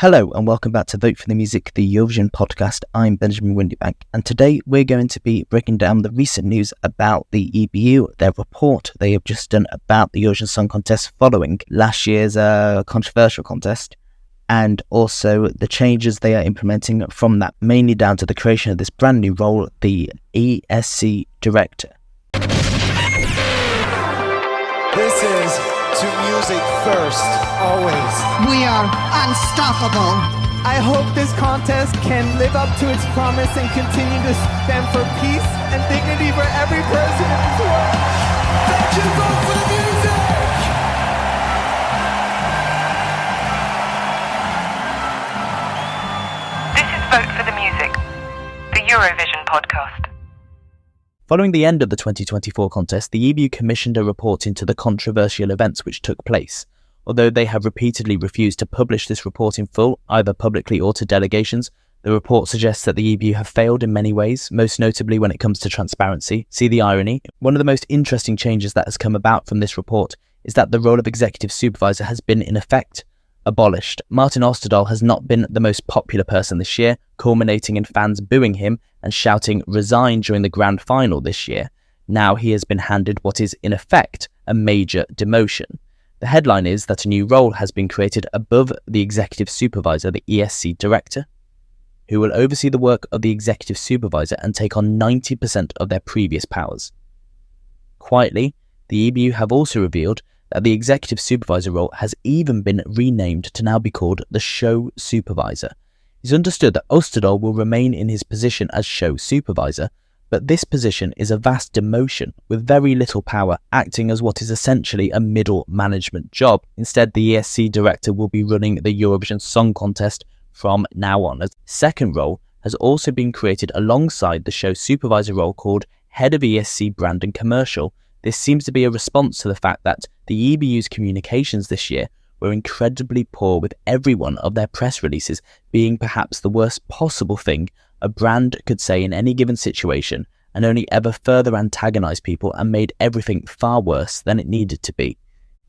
Hello and welcome back to Vote for the Music, the Eurovision podcast. I'm Benjamin Windybank, and today we're going to be breaking down the recent news about the EBU, their report they have just done about the Eurovision Song Contest following last year's controversial contest, and also the changes they are implementing from that, mainly down to the creation of this brand new role, the ESC Director. This is to music first, always. We are unstoppable. I hope this contest can live up to its promise and continue to stand for peace and dignity for every person in this world. Thank you, vote for the music! This is Vote for the Music, the Eurovision podcast. Following the end of the 2024 contest, the EBU commissioned a report into the controversial events which took place. Although they have repeatedly refused to publish this report in full, either publicly or to delegations, the report suggests that the EBU have failed in many ways, most notably when it comes to transparency. See the irony? One of the most interesting changes that has come about from this report is that the role of executive supervisor has been, in effect, abolished. Martin Osterdahl has not been the most popular person this year, culminating in fans booing him and shouting "resign" during the grand final this year. Now he has been handed what is, in effect, a major demotion. The headline is that a new role has been created above the executive supervisor, the ESC Director, who will oversee the work of the executive supervisor and take on 90% of their previous powers. Quietly, the EBU have also revealed that the executive supervisor role has even been renamed to now be called the show supervisor. It's understood that Osterdahl will remain in his position as show supervisor, but this position is a vast demotion with very little power, acting as what is essentially a middle management job. Instead, the ESC Director will be running the Eurovision Song Contest from now on. A second role has also been created alongside the show supervisor role called Head of ESC Brand and Commercial. This seems to be a response to the fact that the EBU's communications this year were incredibly poor, with every one of their press releases being perhaps the worst possible thing a brand could say in any given situation, and only ever further antagonised people and made everything far worse than it needed to be.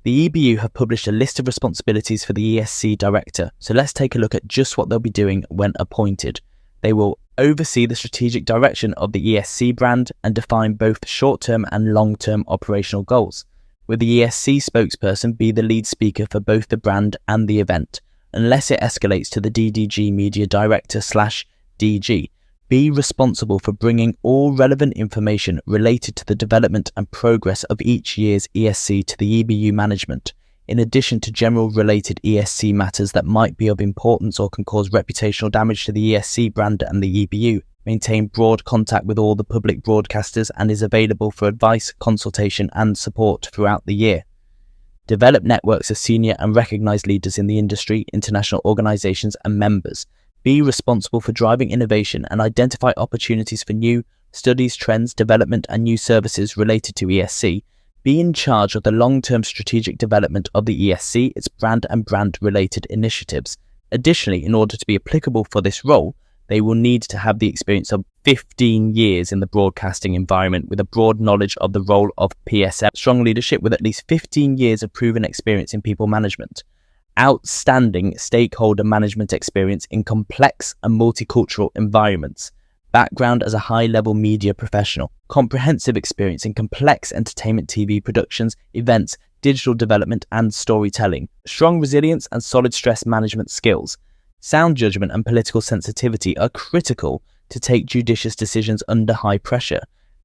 The EBU have published a list of responsibilities for the ESC Director, so let's take a look at just what they'll be doing when appointed. They will oversee the strategic direction of the ESC brand and define both short-term and long-term operational goals, with the ESC spokesperson be the lead speaker for both the brand and the event, unless it escalates to the DDG Media Director / DG. Be responsible for bringing all relevant information related to the development and progress of each year's ESC to the EBU management, in addition to general related ESC matters that might be of importance or can cause reputational damage to the ESC brand and the EBU. Maintain broad contact with all the public broadcasters and is available for advice, consultation and support throughout the year. Develop networks of senior and recognised leaders in the industry, international organisations and members. Be responsible for driving innovation and identify opportunities for new studies, trends, development and new services related to ESC. Be in charge of the long-term strategic development of the ESC, its brand and brand-related initiatives. Additionally, in order to be applicable for this role, they will need to have the experience of 15 years in the broadcasting environment with a broad knowledge of the role of PSM, strong leadership with at least 15 years of proven experience in people management, outstanding stakeholder management experience in complex and multicultural environments, background as a high-level media professional, comprehensive experience in complex entertainment TV productions, events, digital development and storytelling, strong resilience and solid stress management skills. Sound judgment and political sensitivity are critical to take judicious decisions under high pressure.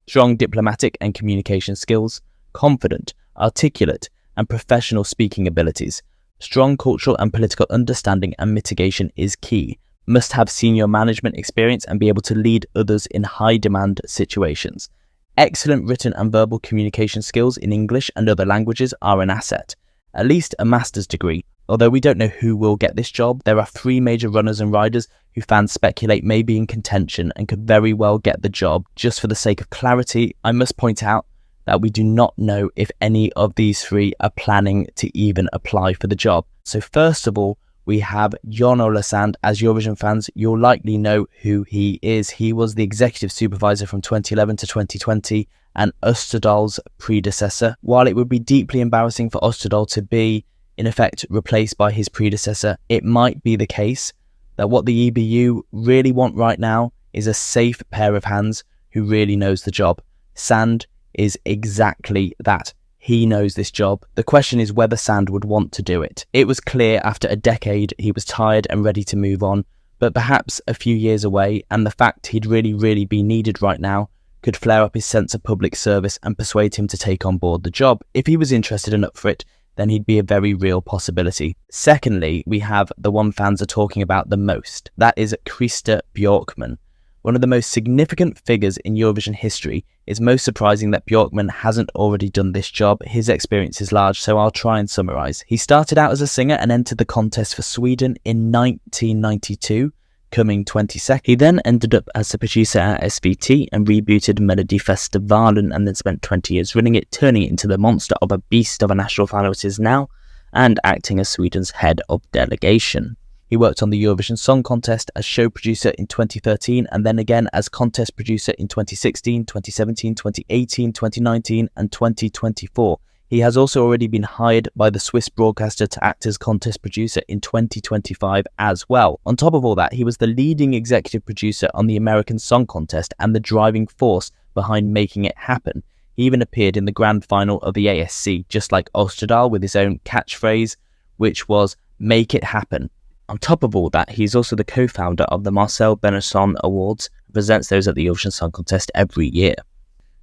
Strong diplomatic and communication skills, confident, articulate and professional speaking abilities. Strong cultural and political understanding and mitigation is key. Must have senior management experience and be able to lead others in high-demand situations. Excellent written and verbal communication skills in English and other languages are an asset. At least a master's degree. Although we don't know who will get this job, there are 3 major runners and riders who fans speculate may be in contention and could very well get the job. Just for the sake of clarity, I must point out that we do not know if any of these 3 are planning to even apply for the job. So first of all, we have Jon Olasand. As Eurovision fans, you'll likely know who he is. He was the executive supervisor from 2011 to 2020 and Osterdahl's predecessor. While it would be deeply embarrassing for Osterdahl to be in effect replaced by his predecessor, it might be the case that what the EBU really want right now is a safe pair of hands who really knows the job. Sand is exactly that. He knows this job. The question is whether Sand would want to do it. It was clear after a decade he was tired and ready to move on, but perhaps a few years away, and the fact he'd really be needed right now could flare up his sense of public service and persuade him to take on board the job. If he was interested and up for it, then he'd be a very real possibility. Secondly, we have the one fans are talking about the most. That is Christer Björkman. One of the most significant figures in Eurovision history. It's most surprising that Björkman hasn't already done this job. His experience is large, so I'll try and summarise. He started out as a singer and entered the contest for Sweden in 1992, coming 22nd. He then ended up as a producer at SVT and rebooted Melodifestivalen, and then spent 20 years running it, turning it into the monster of a beast of a national final it is now, and acting as Sweden's head of delegation. He worked on the Eurovision Song Contest as show producer in 2013 and then again as contest producer in 2016, 2017, 2018, 2019 and 2024. He has also already been hired by the Swiss broadcaster to act as contest producer in 2025 as well. On top of all that, he was the leading executive producer on the American Song Contest and the driving force behind making it happen. He even appeared in the grand final of the ESC, just like Österdahl, with his own catchphrase, which was "Make it happen." On top of all that, he's also the co-founder of the Marcel Benasson Awards, and presents those at the Eurovision Song Contest every year.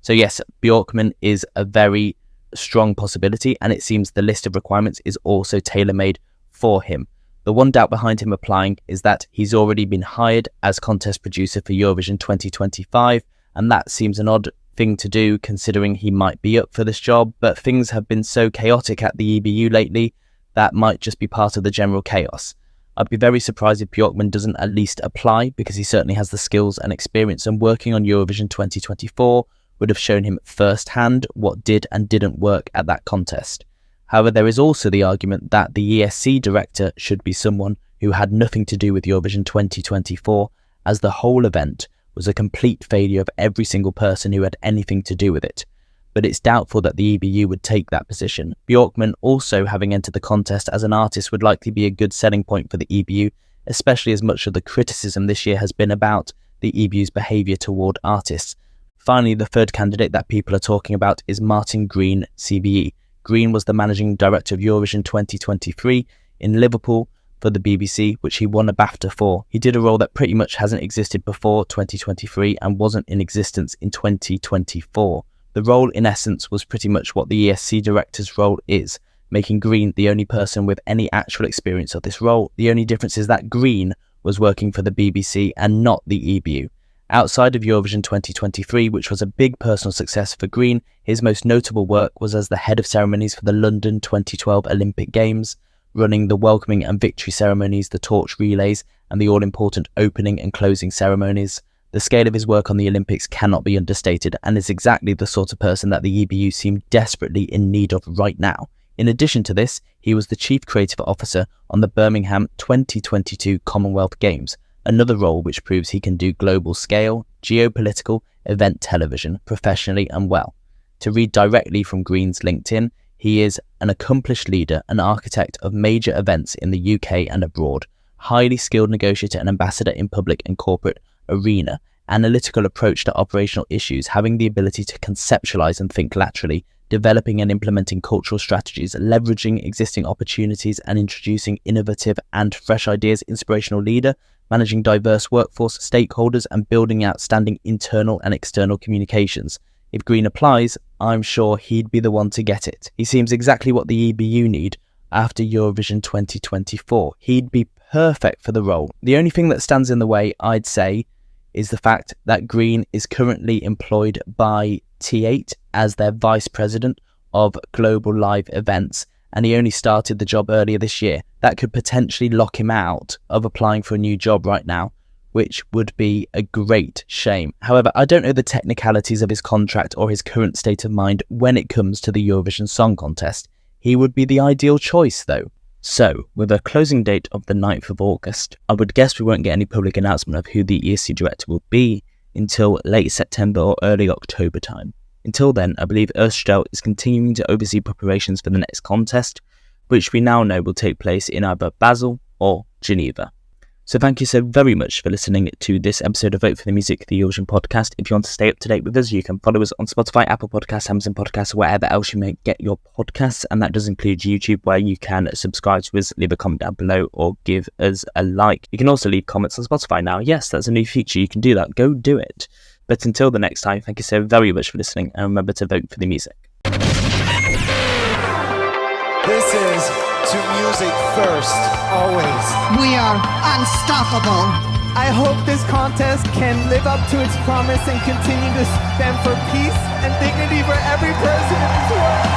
So yes, Björkman is a very strong possibility, and it seems the list of requirements is also tailor-made for him. The one doubt behind him applying is that he's already been hired as contest producer for Eurovision 2025, and that seems an odd thing to do considering he might be up for this job, but things have been so chaotic at the EBU lately that might just be part of the general chaos. I'd be very surprised if Björkman doesn't at least apply, because he certainly has the skills and experience, and working on Eurovision 2024 would have shown him firsthand what did and didn't work at that contest. However, there is also the argument that the ESC Director should be someone who had nothing to do with Eurovision 2024, as the whole event was a complete failure of every single person who had anything to do with it. But it's doubtful that the EBU would take that position. Björkman, also having entered the contest as an artist, would likely be a good selling point for the EBU, especially as much of the criticism this year has been about the EBU's behaviour toward artists. Finally, the third candidate that people are talking about is Martin Green, CBE. Green was the managing director of Eurovision 2023 in Liverpool for the BBC, which he won a BAFTA for. He did a role that pretty much hasn't existed before 2023 and wasn't in existence in 2024. The role, in essence, was pretty much what the ESC Director's role is, making Green the only person with any actual experience of this role. The only difference is that Green was working for the BBC and not the EBU. Outside of Eurovision 2023, which was a big personal success for Green, his most notable work was as the head of ceremonies for the London 2012 Olympic Games, running the welcoming and victory ceremonies, the torch relays, and the all-important opening and closing ceremonies. The scale of his work on the Olympics cannot be understated, and is exactly the sort of person that the EBU seem desperately in need of right now. In addition to this, he was the Chief Creative Officer on the Birmingham 2022 Commonwealth Games, another role which proves he can do global scale, geopolitical, event television professionally and well. To read directly from Green's LinkedIn, he is an accomplished leader and architect of major events in the UK and abroad, highly skilled negotiator and ambassador in public and corporate arena, analytical approach to operational issues, having the ability to conceptualize and think laterally, developing and implementing cultural strategies, leveraging existing opportunities and introducing innovative and fresh ideas, inspirational leader, managing diverse workforce, stakeholders, and building outstanding internal and external communications. If Green applies, I'm sure he'd be the one to get it. He seems exactly what the EBU need after Eurovision 2024. He'd be perfect for the role. The only thing that stands in the way, I'd say, is the fact that Green is currently employed by T8 as their Vice President of Global Live Events, and he only started the job earlier this year. That could potentially lock him out of applying for a new job right now, which would be a great shame. However, I don't know the technicalities of his contract or his current state of mind when it comes to the Eurovision Song Contest. He would be the ideal choice though. So, with a closing date of the 9th of August, I would guess we won't get any public announcement of who the ESC Director will be until late September or early October time. Until then, I believe Österdahl is continuing to oversee preparations for the next contest, which we now know will take place in either Basel or Geneva. So thank you so very much for listening to this episode of Vote for the Music, the Eurovision podcast. If you want to stay up to date with us, you can follow us on Spotify, Apple Podcasts, Amazon Podcasts, wherever else you may get your podcasts. And that does include YouTube, where you can subscribe to us, leave a comment down below, or give us a like. You can also leave comments on Spotify now. Yes, that's a new feature. You can do that. Go do it. But until the next time, thank you so very much for listening. And remember to vote for the music. This is to music first, always. We are unstoppable. I hope this contest can live up to its promise and continue to stand for peace and dignity for every person in this world.